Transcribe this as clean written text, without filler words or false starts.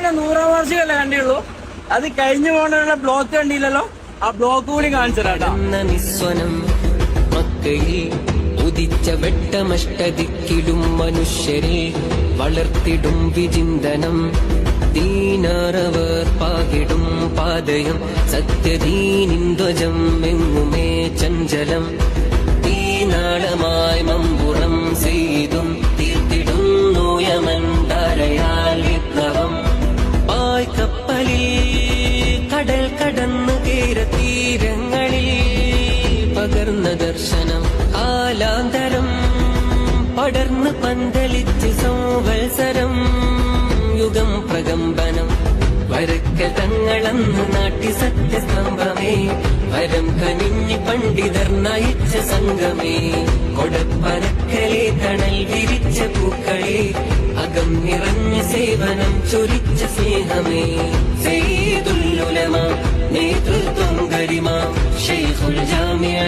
തന്നെ 100ാം വാർഷികമല്ലേ കണ്ടുള്ളൂ. അത് കഴിഞ്ഞു പോകണ ബ്ലോക്ക് കണ്ടില്ലല്ലോ. ആ ബ്ലോക്ക് കൂടി കാണിച്ചതാ. ഉദിച്ച വെട്ടമഷ്ടദിക്കിലും മനുഷ്യരെ വളർത്തിടും വിചിന്തനം. ദീനാറവർ പാകിടും പാതയം സത്യദീനിന്ദ്വജം എങ്ങുമേ ചഞ്ചലം. തീനാളമായി മമ്പുറം ചെയ്തും തീർത്തിടുന്നു യമൻധാരയാൽ വിപ്ലവം. പായ്ക്കപ്പലിൽ കടൽ കടന്നു തീരതീരങ്ങളിൽ പകർന്ന ദർശനം. കാലാന്തരം പടർന്ന് പന്തലിച്ച് സംവത്സരം യുഗം പ്രകമ്പനം. വരക്ക തങ്ങളന്ന് നാട്ടി സത്യസ്തംഭമേ വരം കനിഞ്ഞ് പണ്ഡിതർ നയിച്ച സംഘമേ. കൊടപ്പനക്കലെ തണൽ വിരിച്ച പൂക്കളെ അകം നിറഞ്ഞ സേവനം ചൊരിച്ച സ്നേഹമേ. സയ്യിദുൽ ഉലമ നേതൃത്വം ഗരിമ ശൈഖുൽ ജാമിഅ